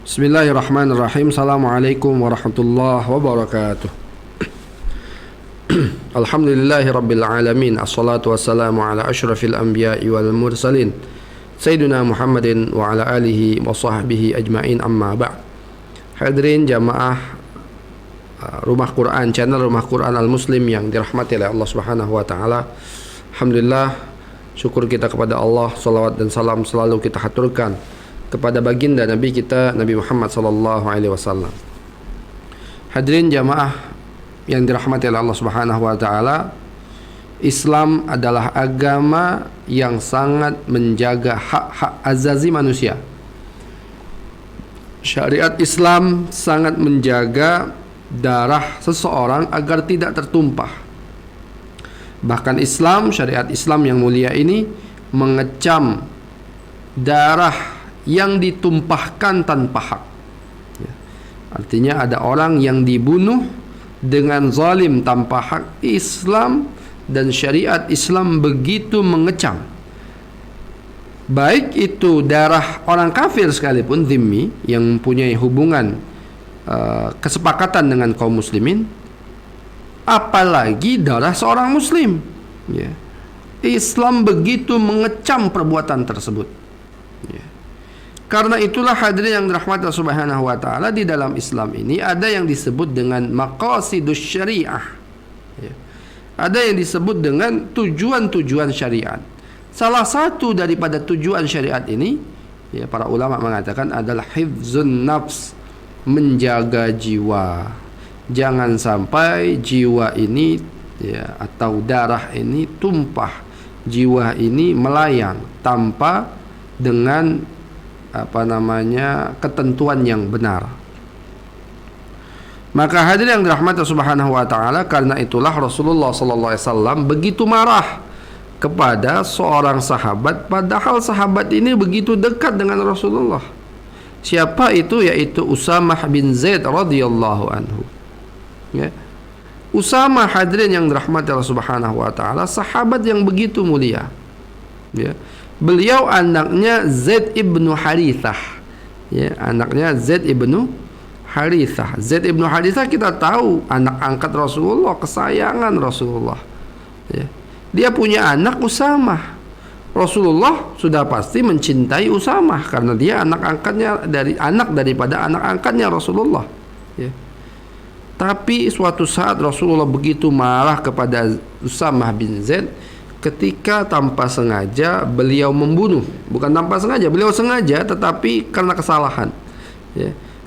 Bismillahirrahmanirrahim. Assalamualaikum warahmatullahi wabarakatuh. Alhamdulillahi rabbil alamin. Assalatu wassalamu ala asyrafil anbiya'i wal mursalin Sayyidina Muhammadin wa ala alihi wa sahbihi ajma'in, amma ba'd. Hadirin jamaah Rumah Quran, channel Rumah Quran Al-Muslim yang dirahmati oleh Allah Subhanahu wa taala. Alhamdulillah, syukur kita kepada Allah, salawat dan salam selalu kita haturkan kepada baginda Nabi kita, Nabi Muhammad sallallahu alaihi wasallam. Hadirin jamaah yang dirahmati oleh Allah Subhanahu wa taala, Islam adalah agama yang sangat menjaga hak-hak azazi manusia. Syariat Islam sangat menjaga darah seseorang agar tidak tertumpah. Bahkan syariat Islam yang mulia ini mengecam darah yang ditumpahkan tanpa hak. Artinya ada orang yang dibunuh dengan zalim tanpa hak. Islam dan syariat Islam begitu mengecam, baik itu darah orang kafir sekalipun, dhimmi, yang mempunyai hubungan kesepakatan dengan kaum muslimin, apalagi darah seorang muslim. Islam begitu mengecam perbuatan tersebut. Karena itulah hadirin yang dirahmati Allah Subhanahu wa taala, di dalam Islam ini ada yang disebut dengan maqasidus syariah. Ada yang disebut dengan tujuan-tujuan syariat. Salah satu daripada tujuan syariat ini, para ulama mengatakan adalah hifzun nafs, menjaga jiwa. Jangan sampai jiwa ini atau darah ini tumpah, jiwa ini melayang tanpa dengan ketentuan yang benar. Maka hadirin yang dirahmati Subhanahu wa taala, karena itulah Rasulullah sallallahu alaihi wasallam begitu marah kepada seorang sahabat, padahal sahabat ini begitu dekat dengan Rasulullah. Siapa itu? Yaitu Usamah bin Zaid radhiyallahu anhu. Usamah, hadirin yang dirahmati Allah Subhanahu wa taala, sahabat yang begitu mulia. Beliau anaknya Zaid ibnu Harithah. Anaknya Zaid ibnu Harithah. Zaid ibnu Harithah kita tahu anak angkat Rasulullah, kesayangan Rasulullah. Dia punya anak Usamah. Rasulullah sudah pasti mencintai Usamah karena dia anak daripada anak angkatnya Rasulullah. Tapi suatu saat Rasulullah begitu marah kepada Usamah bin Zaid ketika tanpa sengaja beliau membunuh. Bukan tanpa sengaja, beliau sengaja, tetapi karena kesalahan.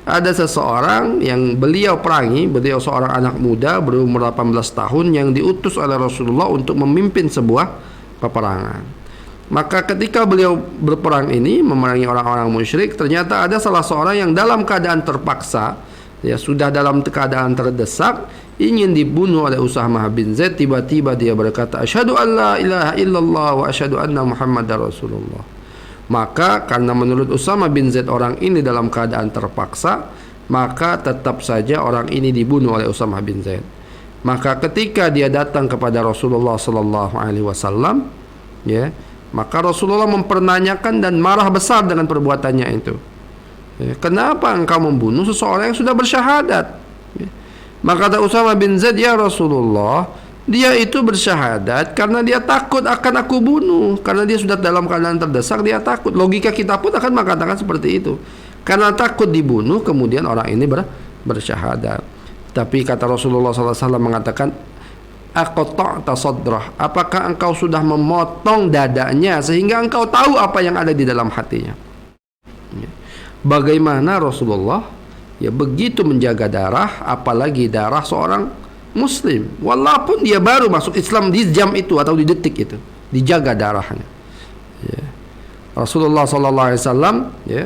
Ada seseorang yang beliau perangi, beliau seorang anak muda berumur 18 tahun yang diutus oleh Rasulullah untuk memimpin sebuah peperangan. Maka ketika beliau berperang ini, memerangi orang-orang musyrik, ternyata ada salah seorang yang dalam keadaan terpaksa, sudah dalam keadaan terdesak, ingin dibunuh oleh Usamah bin Zaid. Tiba-tiba dia berkata, asyhadu an la ilaha illallah wa asyhadu anna muhammadar rasulullah. Maka karena menurut Usamah bin Zaid orang ini dalam keadaan terpaksa, maka tetap saja orang ini dibunuh oleh Usamah bin Zaid. Maka ketika dia datang kepada Rasulullah sallallahu alaihi wasallam, maka Rasulullah mempertanyakan dan marah besar dengan perbuatannya itu. Kenapa engkau membunuh seseorang yang sudah bersyahadat? Maka kata Usamah bin Zaid, ya Rasulullah, dia itu bersyahadat karena dia takut akan aku bunuh. Karena dia sudah dalam keadaan terdesak, dia takut. Logika kita pun akan mengatakan seperti itu. Karena takut dibunuh, kemudian orang ini bersyahadat. Tapi kata Rasulullah SAW mengatakan, aqta'ta sadrah, apakah engkau sudah memotong dadanya sehingga engkau tahu apa yang ada di dalam hatinya? Bagaimana Rasulullah begitu menjaga darah, apalagi darah seorang muslim, walaupun dia baru masuk Islam di jam itu atau di detik itu, dijaga darahnya. Rasulullah sallallahu alaihi wasallam,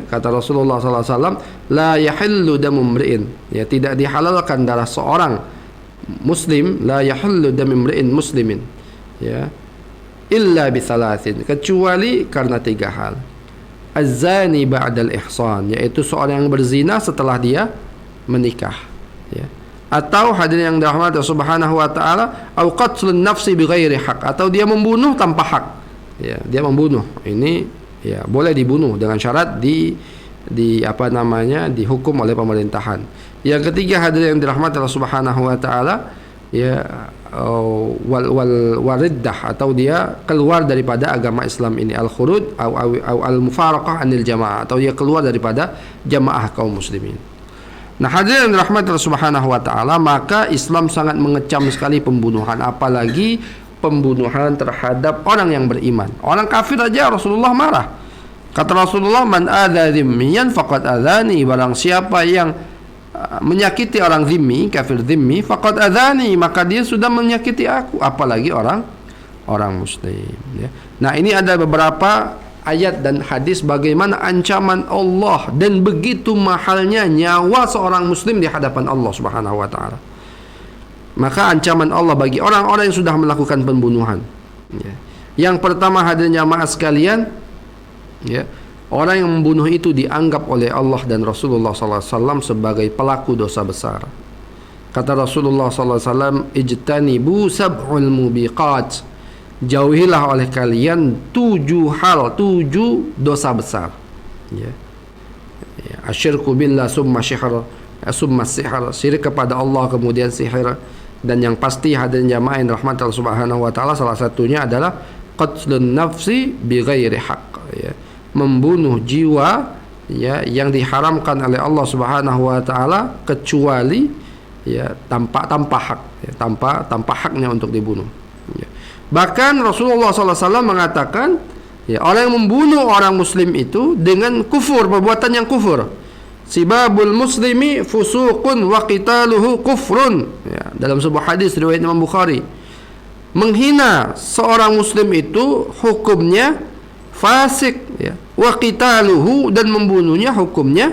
kata Rasulullah sallallahu alaihi wasallam, la yahillu damu mri'in, tidak dihalalkan darah seorang muslim, la yahillu damu mri'in muslimin, illa bi thalathin, kecuali karena 3 hal. Az-zani ba'dal ihsan, yaitu seorang yang berzina setelah dia menikah, atau hadirin yang dirahmati Subhanahu wa taala, au qatlun nafsi bighairi haq, atau dia membunuh tanpa hak. Dia membunuh ini boleh dibunuh dengan syarat dihukum oleh pemerintahan. Yang ketiga, hadirin yang dirahmati Allah Subhanahu wa taala, ya, wariddah, atau dia keluar daripada agama Islam ini, al-khuruj atau al-mufaraqah anil jamaah, atau dia keluar daripada jamaah kaum muslimin. Nah, hadirin yang dirahmati Allah Subhanahu wa taala, maka Islam sangat mengecam sekali pembunuhan, apalagi pembunuhan terhadap orang yang beriman. Orang kafir aja Rasulullah marah. Kata Rasulullah, man adza dhimmiyan faqad adzani, barang siapa yang menyakiti orang zimmi, kafir zimmi, faqad adzani, maka dia sudah menyakiti aku, apalagi orang muslim, ya. Nah, ini ada beberapa ayat dan hadis bagaimana ancaman Allah dan begitu mahalnya nyawa seorang muslim di hadapan Allah Subhanahu wa taala. Maka ancaman Allah bagi orang-orang yang sudah melakukan pembunuhan, ya. Yang pertama, hadirin jamaah sekalian, ya, orang yang membunuh itu dianggap oleh Allah dan Rasulullah SAW sebagai pelaku dosa besar. Kata Rasulullah SAW, ijtanibu sab'ul mubiqat, jauhilah oleh kalian 7 dosa besar, ya. Asyirku billah summa sihr, syirik kepada Allah kemudian sihir. Dan yang pasti, hadirin jamaah yang rahmat Allah Subhanahu wa taala, salah satunya adalah qatlun nafsi bighairi haqq, ya, membunuh jiwa, ya, yang diharamkan oleh Allah Subhanahu wa taala kecuali, ya, tanpa hak, ya, tanpa haknya untuk dibunuh, ya. Bahkan Rasulullah SAW mengatakan, ya, orang yang membunuh orang muslim itu dengan kufur, perbuatan yang kufur. Sibabul muslimi fusuqun wa qitaluhu kufrun, ya, dalam sebuah hadis riwayat Imam Bukhari. Menghina seorang muslim itu hukumnya fasik, ya, wa qitaluhu, dan membunuhnya hukumnya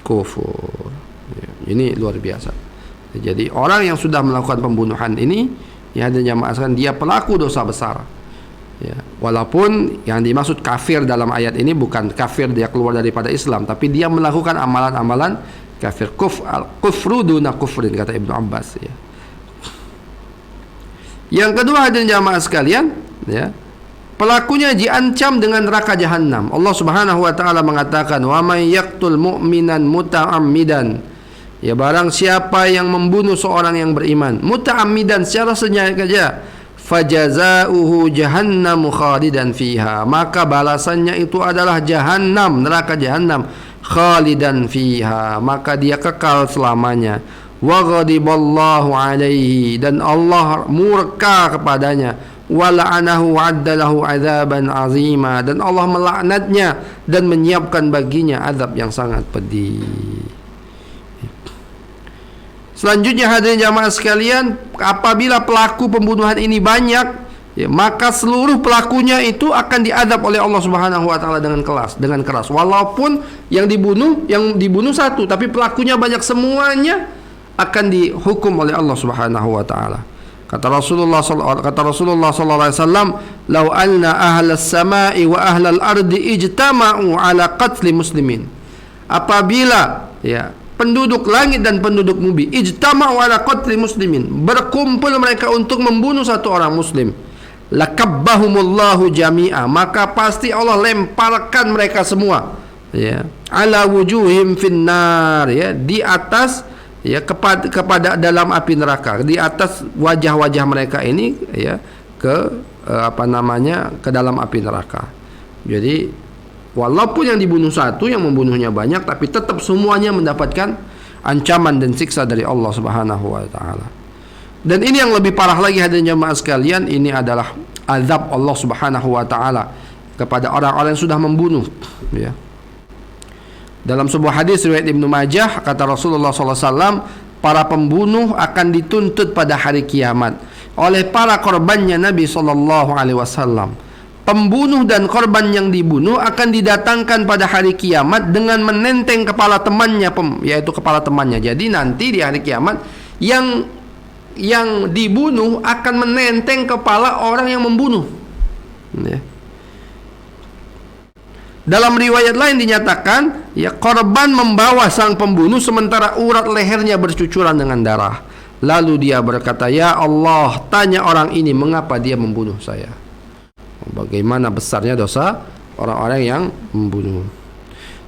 kufur, ya. Ini luar biasa. Jadi orang yang sudah melakukan pembunuhan ini, ya, dan jamaah sekalian, dia pelaku dosa besar, ya. Walaupun yang dimaksud kafir dalam ayat ini bukan kafir dia keluar daripada Islam, tapi dia melakukan amalan-amalan kafir. Kufru duna kufrin, kata Ibnu Abbas, ya. Yang kedua, hadirin jamaah sekalian, ya, pelakunya diancam dengan neraka jahanam. Allah Subhanahu wa taala mengatakan, wa may yaqtul mu'minan muta'ammidan, ya, barang siapa yang membunuh seorang yang beriman muta'ammidan, secara sengaja, fajazauhu jahannamu khalidan fiha, maka balasannya itu adalah jahannam, neraka jahannam, khalidan fiha, maka dia kekal selamanya. Wa ghadiballahu alaihi, dan Allah murka kepadanya. Wa la'anahu wa'addalahu adzaban azima, dan Allah melaknatnya dan menyiapkan baginya azab yang sangat pedih. Selanjutnya, hadirin jamaah sekalian, apabila pelaku pembunuhan ini banyak, ya, maka seluruh pelakunya itu akan diadab oleh Allah Subhanahu wa taala dengan keras. Walaupun yang dibunuh satu, tapi pelakunya banyak, semuanya akan dihukum oleh Allah Subhanahu wa taala. Kata Rasulullah sallallahu alaihi wasallam, "Lau anna ahlas samai wa ahlal ardi ijtama'u ala qatli muslimin." Apabila, ya, penduduk langit dan penduduk bumi ijtama'u ala qatli muslimin, berkumpul mereka untuk membunuh satu orang muslim, lakabbahumullahu jami'a, maka pasti Allah lemparkan mereka semua, ya, ala wujuhim finnar, ya, di atas, ya, kepada dalam api neraka, di atas wajah-wajah mereka ini, ya, ke dalam api neraka. Jadi walaupun yang dibunuh satu, yang membunuhnya banyak, tapi tetap semuanya mendapatkan ancaman dan siksa dari Allah Subhanahu wa taala. Dan ini yang lebih parah lagi, hadirin jemaah sekalian, ini adalah azab Allah Subhanahu wa taala kepada orang-orang yang sudah membunuh, ya. Dalam sebuah hadis riwayat Ibnu Majah, kata Rasulullah SAW, para pembunuh akan dituntut pada hari kiamat oleh para korbannya Nabi SAW. Pembunuh dan korban yang dibunuh akan didatangkan pada hari kiamat dengan menenteng kepala temannya, yaitu kepala temannya. Jadi nanti di hari kiamat yang dibunuh akan menenteng kepala orang yang membunuh, ya. Dalam riwayat lain dinyatakan, ya, korban membawa sang pembunuh sementara urat lehernya bercucuran dengan darah. Lalu dia berkata, "Ya Allah, tanya orang ini mengapa dia membunuh saya." Bagaimana besarnya dosa orang-orang yang membunuh.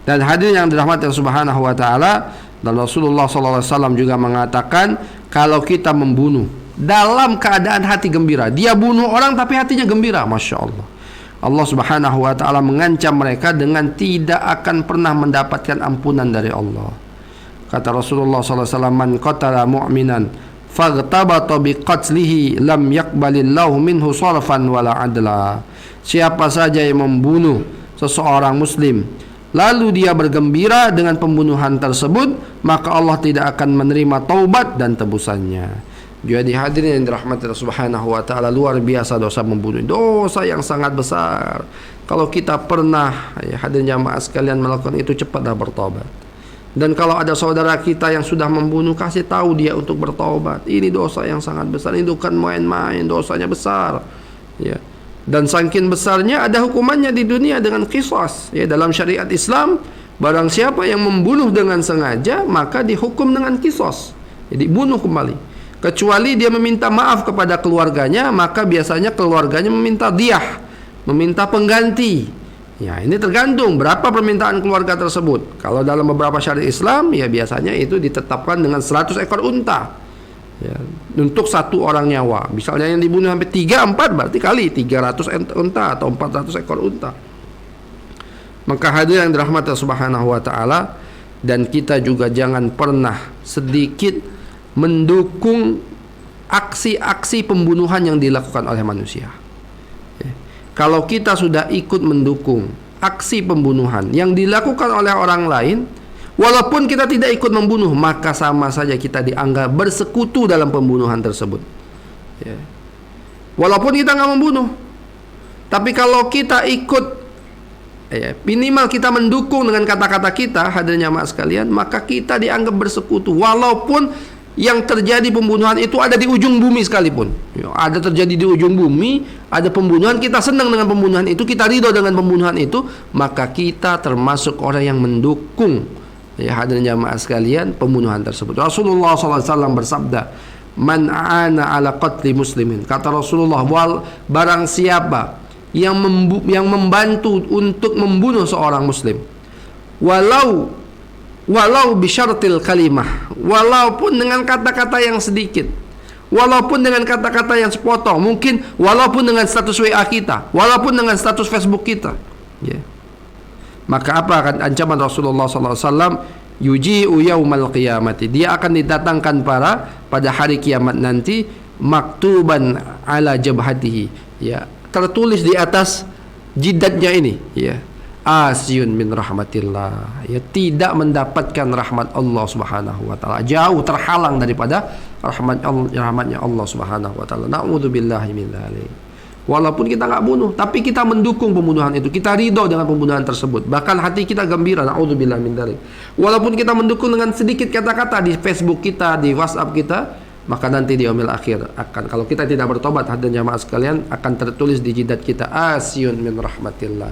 Dan hadirin yang dirahmati Allah Subhanahu wa taala, dan Rasulullah sallallahu alaihi wasallam juga mengatakan kalau kita membunuh dalam keadaan hati gembira, dia bunuh orang tapi hatinya gembira, Masya Allah, Allah Subhanahu wa taala mengancam mereka dengan tidak akan pernah mendapatkan ampunan dari Allah. Kata Rasulullah sallallahu alaihi wasallam, man qatala mu'minan faghtabata biqatlihi lam yaqbalillahu minhu sarfan wala adla. Siapa saja yang membunuh seseorang muslim lalu dia bergembira dengan pembunuhan tersebut, maka Allah tidak akan menerima taubat dan tebusannya. Jadi hadirin yang dirahmati Allah Subhanahu wa taala, luar biasa dosa membunuh, dosa yang sangat besar. Kalau kita pernah, ya hadirin jamaah sekalian, melakukan itu, cepatlah bertobat. Dan kalau ada saudara kita yang sudah membunuh, kasih tahu dia untuk bertobat. Ini dosa yang sangat besar, ini bukan main-main, dosanya besar. Ya. Dan saking besarnya ada hukumannya di dunia dengan qisas. Ya, dalam syariat Islam, barang siapa yang membunuh dengan sengaja maka dihukum dengan qisas. Jadi bunuh kembali. Kecuali dia meminta maaf kepada keluarganya, maka biasanya keluarganya meminta diyah, meminta pengganti. Ya, ini tergantung berapa permintaan keluarga tersebut. Kalau dalam beberapa syariat Islam, ya biasanya itu ditetapkan dengan 100 ekor unta. Ya, untuk satu orang nyawa. Misalnya yang dibunuh sampai 3-4, berarti kali 300 unta atau 400 ekor unta. Maka hadirin yang dirahmati Subhanahu wa taala, dan kita juga jangan pernah sedikit mendukung aksi-aksi pembunuhan yang dilakukan oleh manusia. Ya. Kalau kita sudah ikut mendukung aksi pembunuhan yang dilakukan oleh orang lain, walaupun kita tidak ikut membunuh, maka sama saja kita dianggap bersekutu dalam pembunuhan tersebut. Ya. Walaupun kita nggak membunuh, tapi kalau kita ikut, ya, minimal kita mendukung dengan kata-kata kita, hadirin jamaah sekalian, maka kita dianggap bersekutu. Walaupun yang terjadi pembunuhan itu ada di ujung bumi sekalipun, ya, ada terjadi di ujung bumi, ada pembunuhan, kita senang dengan pembunuhan itu, kita ridho dengan pembunuhan itu, maka kita termasuk orang yang mendukung, ya hadirin jamaah sekalian, pembunuhan tersebut. Rasulullah SAW bersabda, man aana ala qatli muslimin. Kata Rasulullah, barang siapa yang membantu untuk membunuh seorang muslim, walau bisyartil kalimah, walaupun dengan kata-kata yang sedikit, walaupun dengan kata-kata yang sepotong, mungkin walaupun dengan status WA kita, walaupun dengan status Facebook kita, ya. Maka apa akan ancaman Rasulullah SAW? Yuji'u yaumal qiyamati, dia akan didatangkan pada hari kiamat nanti, maktuban ala jabhatihi, ya, tertulis di atas jidatnya ini, ya, asyun min rahmatillah, ya, tidak mendapatkan rahmat Allah Subhanahu wa taala, jauh terhalang daripada rahmatnya Allah Subhanahu wa taala. Na'udzubillahi min dzalik. Walaupun kita nggak bunuh, tapi kita mendukung pembunuhan itu, kita ridho dengan pembunuhan tersebut, bahkan hati kita gembira, na'udzubillahi min dzalik. Walaupun kita mendukung dengan sedikit kata-kata di Facebook kita, di WhatsApp kita, maka nanti di yaumil akhir akan, kalau kita tidak bertobat, hadirin jamaah sekalian, akan tertulis di jidat kita asyun min rahmatillah,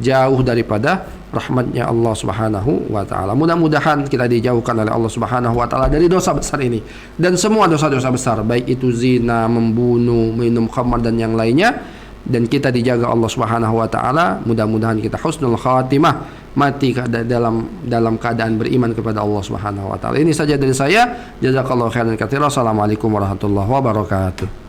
jauh daripada rahmatnya Allah Subhanahu wa taala. Mudah-mudahan kita dijauhkan oleh Allah Subhanahu wa taala dari dosa besar ini dan semua dosa-dosa besar, baik itu zina, membunuh, minum khamar dan yang lainnya, dan kita dijaga Allah Subhanahu wa taala. Mudah-mudahan kita husnul khatimah, mati dalam keadaan beriman kepada Allah Subhanahu wa taala. Ini saja dari saya. Jazakallahu khairan katsiran. Assalamualaikum warahmatullahi wabarakatuh.